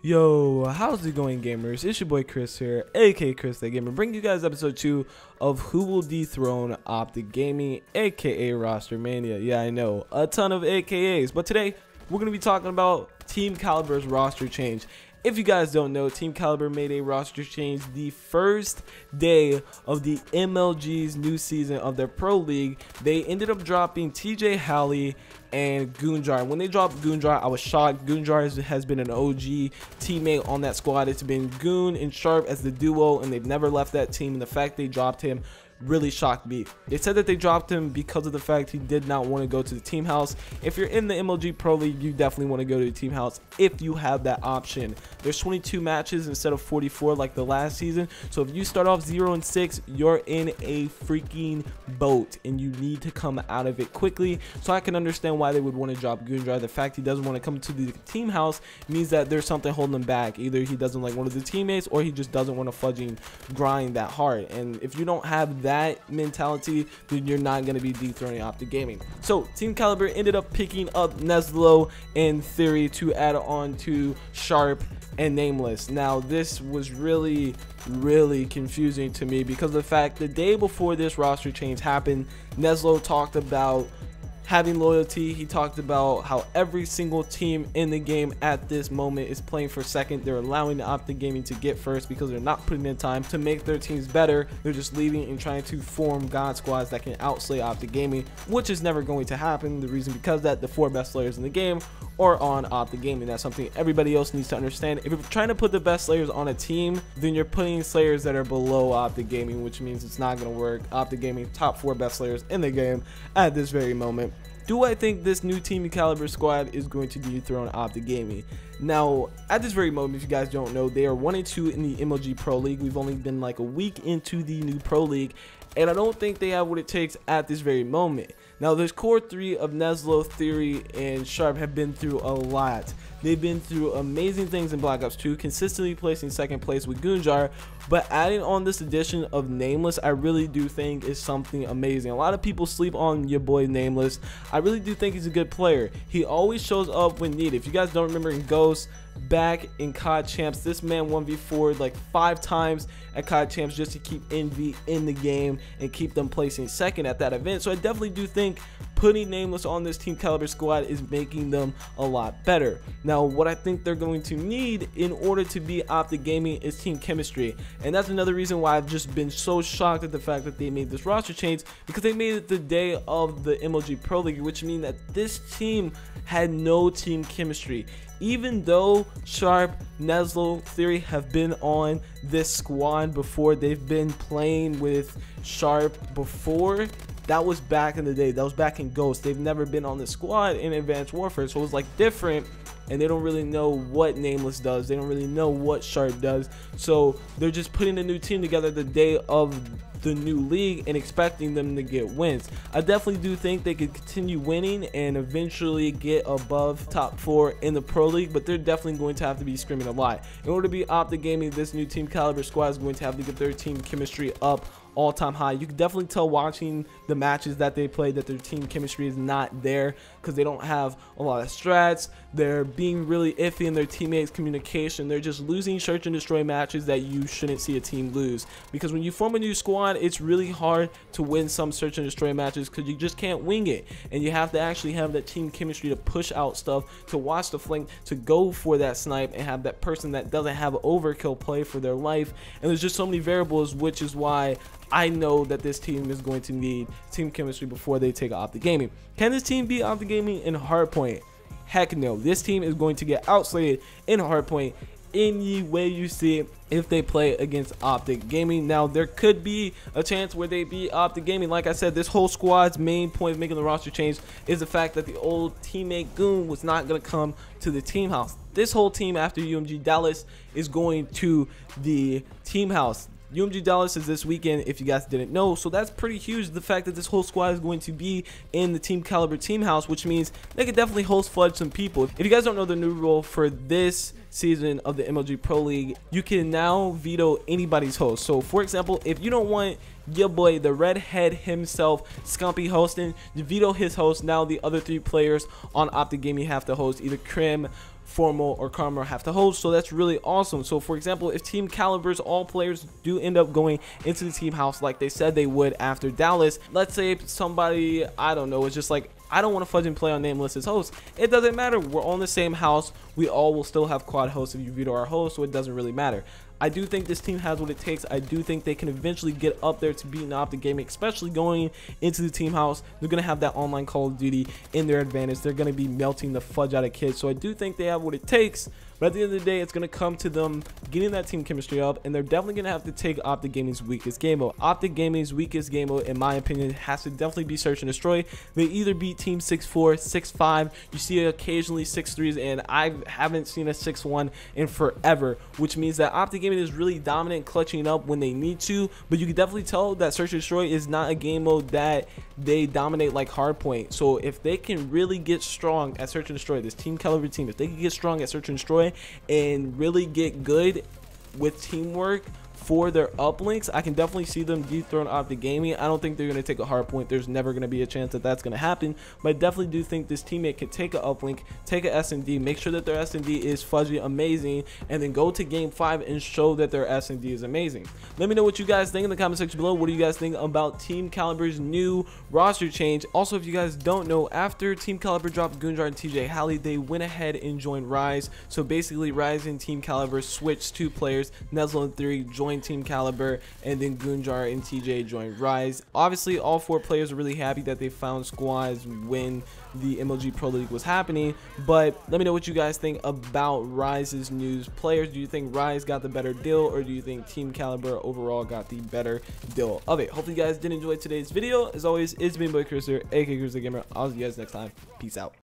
Yo, how's it going, gamers? It's your boy Chris here, aka ChrisThatGamer, bringing you guys episode 2 of Who Will Dethrone OpTiC Gaming, aka Rostermania. Yeah, I know, a ton of AKAs, but today we're going to be talking about Team Kaliber's roster change. If you guys don't know, Team Kaliber made a roster change the first day of the MLG's new season of their Pro League. They ended up dropping TJHaly and Goonjar. When they dropped Goonjar, I was shocked. Goonjar has been an OG teammate on that squad. It's been Goon and Sharp as the duo, and they've never left that team. And the fact they dropped him really shocked me. They said that they dropped him because of the fact he did not want to go to the team house. If you're in the MLG Pro League, you definitely want to go to the team house if you have that option. There's 22 matches instead of 44 like the last season. So if you start off 0-6, you're in a freaking boat and you need to come out of it quickly. So I can understand why they would want to drop Goonjar. The fact he doesn't want to come to the team house means that there's something holding him back. Either he doesn't like one of the teammates or he just doesn't want to fudging grind that hard. And if you don't have that mentality, then you're not going to be dethroning OpTiC Gaming. So Team Kaliber ended up picking up Neslo and Theory to add on to Sharp and Nameless. Now this was really confusing to me because of the fact the day before this roster change happened, Neslo talked about having loyalty. He talked about how every single team in the game at this moment is playing for second. They're allowing the OpTiC Gaming to get first because they're not putting in time to make their teams better. They're just leaving and trying to form God squads that can outslay OpTiC Gaming, which is never going to happen. The reason because that the 4 best players in the game are on OpTiC Gaming. That's something everybody else needs to understand. If you're trying to put the best players on a team, then you're putting players that are below OpTiC Gaming, which means it's not going to work. OpTiC Gaming, top 4 best players in the game at this very moment. Do I think this new Team Kaliber squad is going to dethrone OpTiC Gaming? Now, at this very moment, if you guys don't know, they are 1-2 in the MLG Pro League. We've only been like a week into the new Pro League, and I don't think they have what it takes at this very moment. Now, this core 3 of Neslo, Theory, and Sharp have been through a lot. They've been through amazing things in Black Ops 2, consistently placing second place with Goonjar, but adding on this addition of Nameless, I really do think is something amazing. A lot of people sleep on your boy Nameless. I really do think he's a good player. He always shows up when needed. If you guys don't remember in Ghost, back in COD Champs, this man 1v4'd like 5 times at COD Champs just to keep Envy in the game and keep them placing second at that event. So I definitely do think putting Nameless on this Team Kaliber squad is making them a lot better. Now, what I think they're going to need in order to be OpTiC Gaming is team chemistry, and that's another reason why I've just been so shocked at the fact that they made this roster change, because they made it the day of the MLG Pro League, which means that this team had no team chemistry. Even though Sharp, Neslo, Theory have been on this squad before, they've been playing with Sharp before. That was back in the day. That was back in Ghost. They've never been on the squad in Advanced Warfare, so it was like different, and they don't really know what Nameless does. They don't really know what Sharp does, so they're just putting a new team together the day of the new league and expecting them to get wins. I definitely do think they could continue winning and eventually get above top 4 in the Pro League, but they're definitely going to have to be screaming a lot. In order to be OpTiC Gaming, this new Team Kaliber squad is going to have to get their team chemistry up all-time high. You can definitely tell watching the matches that they play that their team chemistry is not there because they don't have a lot of strats. They're being really iffy in their teammates' communication. They're just losing search and destroy matches that you shouldn't see a team lose, because when you form a new squad, it's really hard to win some search and destroy matches because you just can't wing it, and you have to actually have that team chemistry to push out stuff, to watch the flank, to go for that snipe, and have that person that doesn't have overkill play for their life. And there's just so many variables, which is why I know that this team is going to need team chemistry before they take OpTiC Gaming. Can this team beat OpTiC Gaming in Hardpoint? Heck no. This team is going to get outslayed in Hardpoint any way you see it if they play against OpTiC Gaming. Now, there could be a chance where they beat OpTiC Gaming. Like I said, this whole squad's main point of making the roster change is the fact that the old teammate Goon was not going to come to the team house. This whole team after UMG Dallas is going to the team house. UMG Dallas is this weekend, if you guys didn't know, so that's pretty huge, the fact that this whole squad is going to be in the Team Kaliber team house, which means they could definitely host flood some people. If you guys don't know the new rule for this season of the MLG Pro League, you can now veto anybody's host. So for example, if you don't want your boy the redhead himself Scumpy hosting, you veto his host. Now the other 3 players on OpTiC Gaming have to host, either Krim, Formal or Karma have to host, so that's really awesome. So for example, if Team Kaliber's all players do end up going into the team house like they said they would after Dallas, let's say somebody, I don't know, is just like, I don't want to fudge and play on Nameless as host. It doesn't matter, we're on the same house, we all will still have quad hosts if you veto our host, so it doesn't really matter. I do think this team has what it takes. I do think they can eventually get up there to beating OpTiC Gaming, especially going into the team house. They're going to have that online Call of Duty in their advantage. They're going to be melting the fudge out of kids. So I do think they have what it takes. But at the end of the day, it's going to come to them getting that team chemistry up, and they're definitely going to have to take OpTiC Gaming's weakest game mode. OpTiC Gaming's weakest game mode, in my opinion, has to definitely be Search and Destroy. They either beat Team 6-4, 6-5, you see occasionally 6-3s, and I haven't seen a 6-1 in forever, which means that OpTiC Gaming is really dominant, clutching up when they need to, but you can definitely tell that Search and Destroy is not a game mode that they dominate like Hardpoint. So if they can really get strong at Search and Destroy, this Team Kaliber team, if they can get strong at Search and Destroy and really get good with teamwork for their uplinks, I can definitely see them dethrone OpTiC Gaming. I don't think they're going to take a hard point. There's never going to be a chance that that's going to happen, but I definitely do think this teammate can take an uplink, take a S&D, make sure that their S&D is fuzzy amazing, and then go to game 5 and show that their S&D is amazing. Let me know what you guys think in the comment section below. What do you guys think about Team Kaliber's new roster change? Also, if you guys don't know, after Team Kaliber dropped Goonjar and TJHaly, they went ahead and joined Rise. So basically, Rise and Team Kaliber switched 2 players. Neslo and Theory joined Team Kaliber, and then Goonjar and TJ joined Rise. Obviously, all 4 players are really happy that they found squads when the MLG Pro League was happening, but let me know what you guys think about Rise's new players. Do you think Rise got the better deal, or do you think Team Kaliber overall got the better deal of it? Hopefully you guys did enjoy today's video. As always, it's been boy Chris here, aka ChrisThatGamer. I'll see you guys next time. Peace out.